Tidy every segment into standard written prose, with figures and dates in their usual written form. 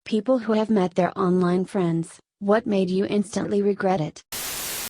People who have met their online friends, what made you instantly regret it?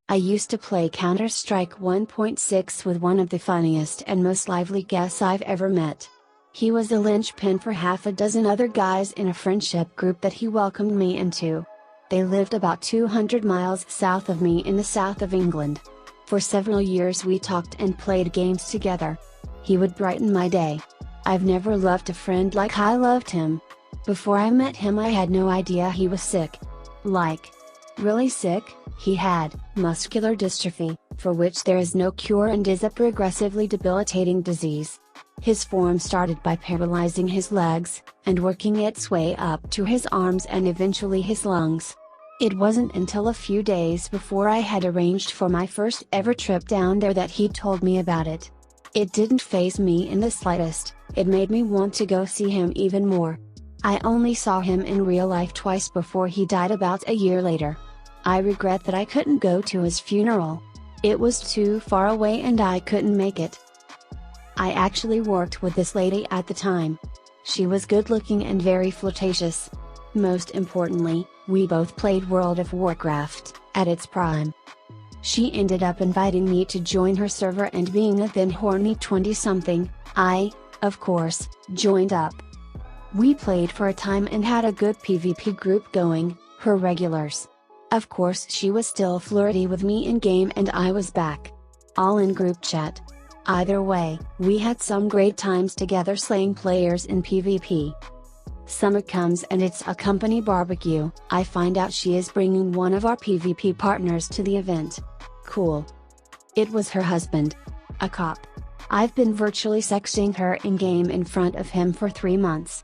I used to play Counter-Strike 1.6 with one of the funniest and most lively guests I've ever met. He was the linchpin for half a dozen other guys in a friendship group that he welcomed me into. They lived about 200 miles south of me in the south of England. For several years we talked and played games together. He would brighten my day. I've never loved a friend like I loved him. Before I met him I had no idea he was sick. Like, really sick. He had muscular dystrophy, for which there is no cure and is a progressively debilitating disease. His form started by paralyzing his legs, and working its way up to his arms and eventually his lungs. It wasn't until a few days before I had arranged for my first ever trip down there that he told me about it. It didn't faze me in the slightest, it made me want to go see him even more. I only saw him in real life twice before he died about a year later. I regret that I couldn't go to his funeral. It was too far away and I couldn't make it. I actually worked with this lady at the time. She was good looking and very flirtatious. Most importantly, we both played World of Warcraft, at its prime. She ended up inviting me to join her server, and being a then horny 20-something, I, of course, joined up. We played for a time and had a good PvP group going, her regulars. Of course she was still flirty with me in game and I was back. All in group chat. Either way, we had some great times together slaying players in PvP. Summer comes and it's a company barbecue. I find out she is bringing one of our PvP partners to the event. Cool. It was her husband. A cop. I've been virtually sexting her in game in front of him for 3 months.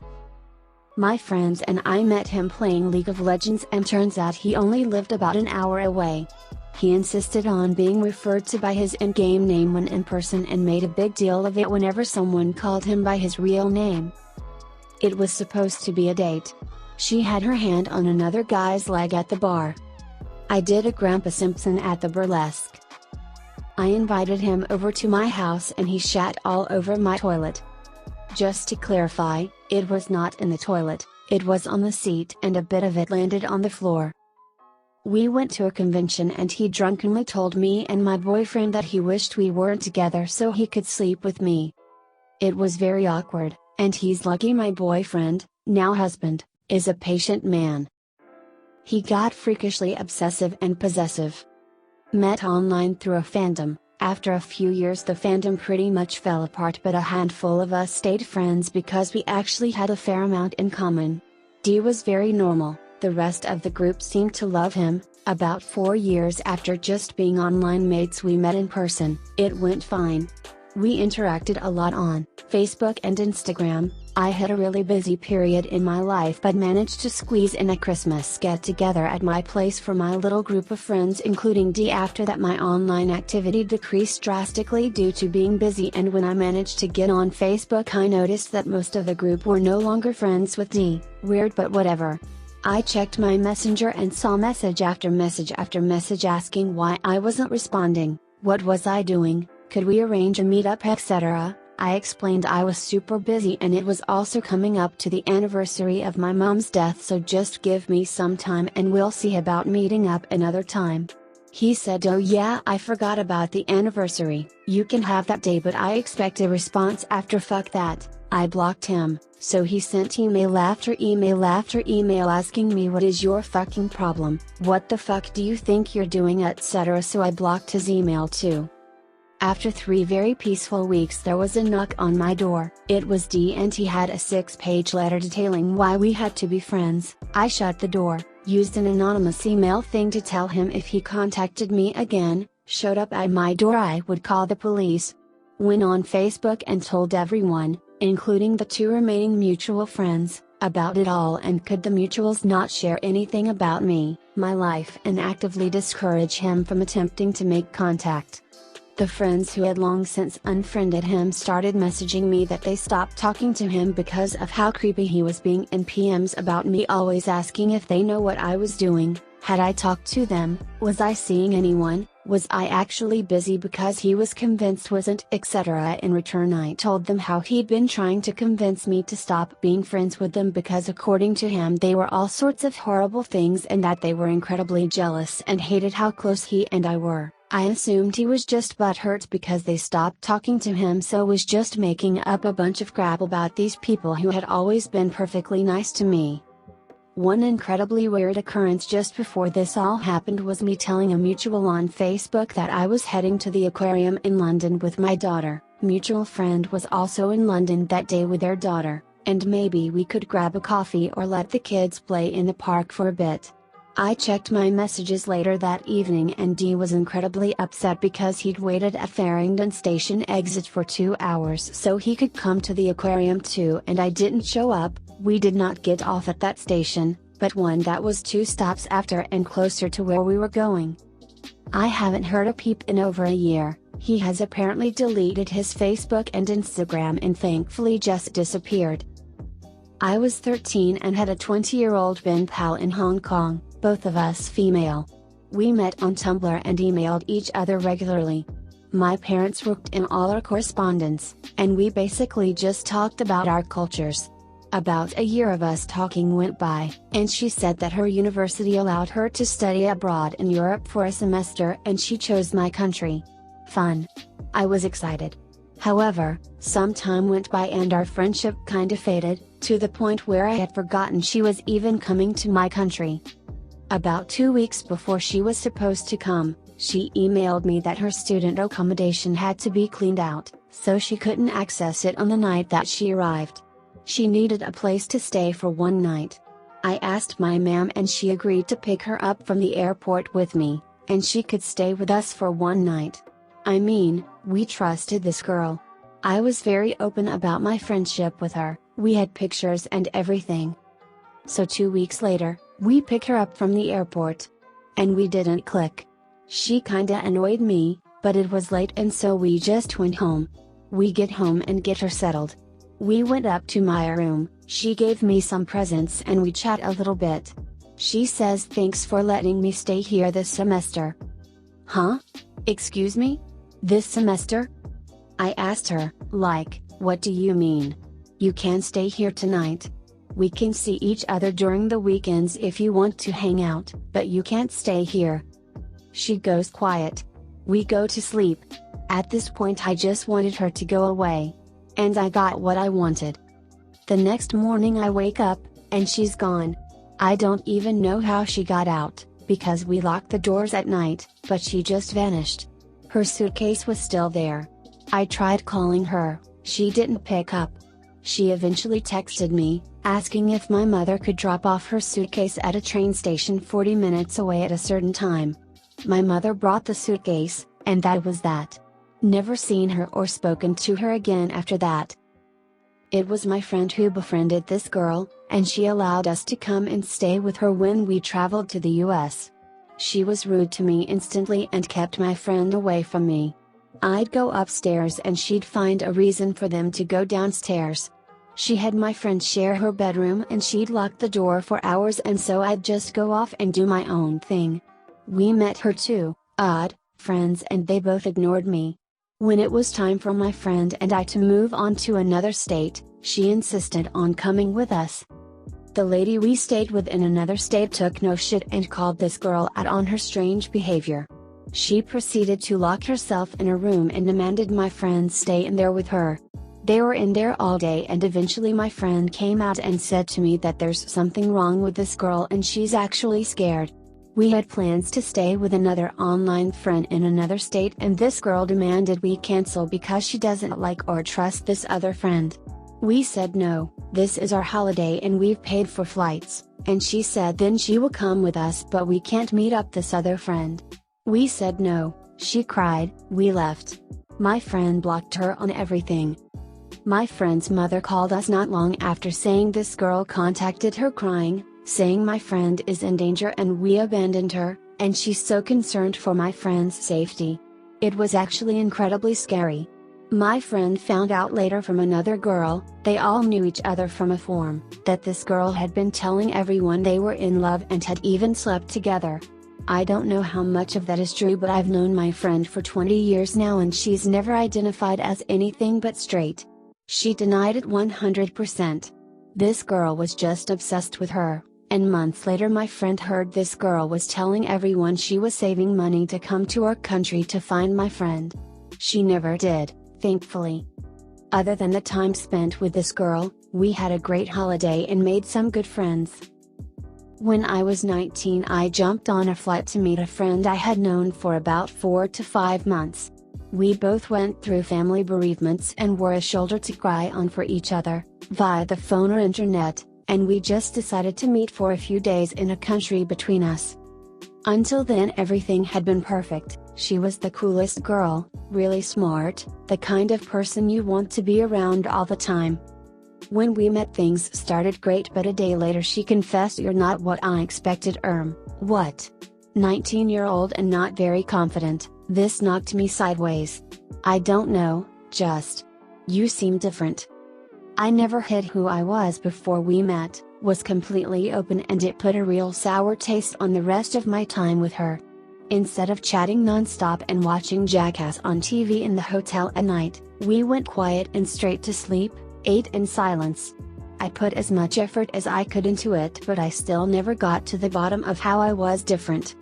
My friends and I met him playing League of Legends, and turns out he only lived about an hour away. He insisted on being referred to by his in-game name when in person and made a big deal of it whenever someone called him by his real name. It was supposed to be a date. She had her hand on another guy's leg at the bar. I did a Grandpa Simpson at the burlesque. I invited him over to my house and he shat all over my toilet. Just to clarify, it was not in the toilet, it was on the seat and a bit of it landed on the floor. We went to a convention and he drunkenly told me and my boyfriend that he wished we weren't together so he could sleep with me. It was very awkward, and he's lucky my boyfriend, now husband, is a patient man. He got freakishly obsessive and possessive. Met online through a fandom. After a few years the fandom pretty much fell apart, but a handful of us stayed friends because we actually had a fair amount in common. D was very normal, the rest of the group seemed to love him. About 4 years after just being online mates we met in person. It went fine. We interacted a lot on Facebook and Instagram. I had a really busy period in my life but managed to squeeze in a Christmas get-together at my place for my little group of friends including D. After that my online activity decreased drastically due to being busy, and when I managed to get on Facebook I noticed that most of the group were no longer friends with D. Weird, but whatever. I checked my messenger and saw message after message asking why I wasn't responding, what was I doing, could we arrange a meetup, etc. I explained I was super busy and it was also coming up to the anniversary of my mom's death, so just give me some time and we'll see about meeting up another time. He said, oh yeah, I forgot about the anniversary, you can have that day, but I expect a response after. Fuck that. I blocked him, so he sent email after email after email asking me what is your fucking problem, what the fuck do you think you're doing, etc. So I blocked his email too. After 3 very peaceful weeks there was a knock on my door. It was D and he had a 6-page letter detailing why we had to be friends. I shut the door, used an anonymous email thing to tell him if he contacted me again, showed up at my door I would call the police. Went on Facebook and told everyone, including the 2 remaining mutual friends, about it all, and could the mutuals not share anything about me, my life, and actively discourage him from attempting to make contact. The friends who had long since unfriended him started messaging me that they stopped talking to him because of how creepy he was being, in PMs about me always asking if they know what I was doing, had I talked to them, was I seeing anyone, Was I actually busy because he was convinced wasn't, etc. In return I told them how he'd been trying to convince me to stop being friends with them because according to him they were all sorts of horrible things and that they were incredibly jealous and hated how close he and I were. I assumed he was just butthurt because they stopped talking to him, so was just making up a bunch of crap about these people who had always been perfectly nice to me. One incredibly weird occurrence just before this all happened was me telling a mutual on Facebook that I was heading to the aquarium in London with my daughter. Mutual friend was also in London that day with their daughter, and maybe we could grab a coffee or let the kids play in the park for a bit. I checked my messages later that evening and Dee was incredibly upset because he'd waited at Farringdon station exit for 2 hours so he could come to the aquarium too, and I didn't show up. We did not get off at that station, but one that was 2 stops after and closer to where we were going. I haven't heard a peep in over a year. He has apparently deleted his Facebook and Instagram and thankfully just disappeared. I was 13 and had a 20-year-old pen pal in Hong Kong, both of us female. We met on Tumblr and emailed each other regularly. My parents worked in all our correspondence, and we basically just talked about our cultures. About a year of us talking went by, and she said that her university allowed her to study abroad in Europe for a semester and she chose my country. Fun. I was excited. However, some time went by and our friendship kinda faded, to the point where I had forgotten she was even coming to my country. About 2 weeks before she was supposed to come, she emailed me that her student accommodation had to be cleaned out, so she couldn't access it on the night that she arrived. She needed a place to stay for one night. I asked my ma'am and she agreed to pick her up from the airport with me, and she could stay with us for one night. I mean, we trusted this girl. I was very open about my friendship with her, we had pictures and everything. So 2 weeks later, we pick her up from the airport. And we didn't click. She kinda annoyed me, but it was late and so we just went home. We get home and get her settled. We went up to my room, she gave me some presents and we chat a little bit. She says thanks for letting me stay here this semester. Huh? Excuse me? This semester? I asked her, like, what do you mean? You can stay here tonight. We can see each other during the weekends if you want to hang out, but you can't stay here. She goes quiet. We go to sleep. At this point I just wanted her to go away. And I got what I wanted. The next morning I wake up, and she's gone. I don't even know how she got out, because we locked the doors at night, but she just vanished. Her suitcase was still there. I tried calling her, she didn't pick up. She eventually texted me, asking if my mother could drop off her suitcase at a train station 40 minutes away at a certain time. My mother brought the suitcase, and that was that. Never seen her or spoken to her again after that. It was my friend who befriended this girl, and she allowed us to come and stay with her when we traveled to the US. She was rude to me instantly and kept my friend away from me. I'd go upstairs and she'd find a reason for them to go downstairs. She had my friend share her bedroom and she'd lock the door for hours and so I'd just go off and do my own thing. We met her two, odd, friends and they both ignored me. When it was time for my friend and I to move on to another state, she insisted on coming with us. The lady we stayed with in another state took no shit and called this girl out on her strange behavior. She proceeded to lock herself in a room and demanded my friend stay in there with her. They were in there all day and eventually my friend came out and said to me that there's something wrong with this girl and she's actually scared. We had plans to stay with another online friend in another state and this girl demanded we cancel because she doesn't like or trust this other friend. We said no, this is our holiday and we've paid for flights, and she said then she will come with us but we can't meet up this other friend. We said no, she cried, we left. My friend blocked her on everything. My friend's mother called us not long after saying this girl contacted her crying, saying my friend is in danger and we abandoned her, and she's so concerned for my friend's safety. It was actually incredibly scary. My friend found out later from another girl, they all knew each other from a forum, that this girl had been telling everyone they were in love and had even slept together. I don't know how much of that is true, but I've known my friend for 20 years now and she's never identified as anything but straight. She denied it 100%. This girl was just obsessed with her, and months later my friend heard this girl was telling everyone she was saving money to come to our country to find my friend. She never did, thankfully. Other than the time spent with this girl, we had a great holiday and made some good friends. When I was 19, I jumped on a flight to meet a friend I had known for about 4 to 5 months. We both went through family bereavements and were a shoulder to cry on for each other, via the phone or internet, and we just decided to meet for a few days in a country between us. Until then everything had been perfect. She was the coolest girl, really smart, the kind of person you want to be around all the time. When we met things started great, but a day later she confessed, "You're not what I expected." What? 19-year-old and not very confident, this knocked me sideways. I don't know, just. You seem different. I never hid who I was before we met, was completely open, and it put a real sour taste on the rest of my time with her. Instead of chatting non-stop and watching Jackass on TV in the hotel at night, we went quiet and straight to sleep, ate in silence. I put as much effort as I could into it, but I still never got to the bottom of how I was different.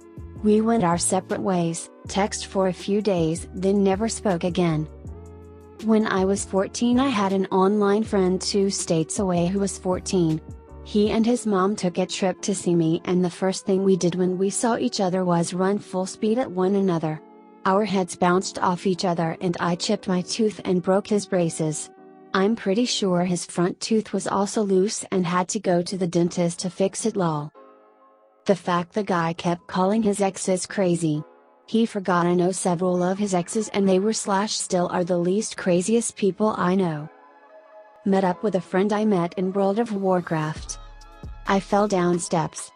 We went our separate ways, text for a few days, then never spoke again. When I was 14 I had an online friend 2 states away who was 14. He and his mom took a trip to see me, and the first thing we did when we saw each other was run full speed at one another. Our heads bounced off each other and I chipped my tooth and broke his braces. I'm pretty sure his front tooth was also loose and had to go to the dentist to fix it. Lol. The fact the guy kept calling his exes crazy. He forgot I know several of his exes and they were / still are the least craziest people I know. Met up with a friend I met in World of Warcraft. I fell down steps.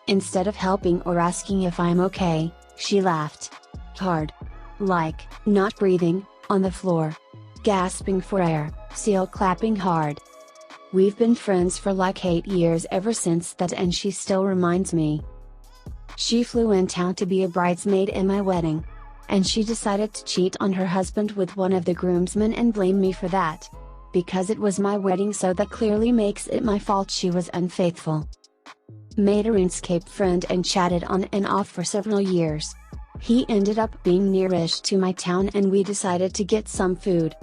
Instead of helping or asking if I'm okay, she laughed. Hard. Like, not breathing, on the floor. Gasping for air, seal clapping hard. We've been friends for like 8 years ever since that, and she still reminds me. She flew in town to be a bridesmaid in my wedding. And she decided to cheat on her husband with one of the groomsmen and blame me for that. Because it was my wedding, so that clearly makes it my fault she was unfaithful. Made a RuneScape friend and chatted on and off for several years. He ended up being nearish to my town and we decided to get some food.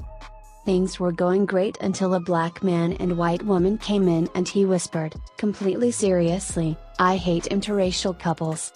Things were going great until a black man and white woman came in and he whispered, completely seriously, "I hate interracial couples."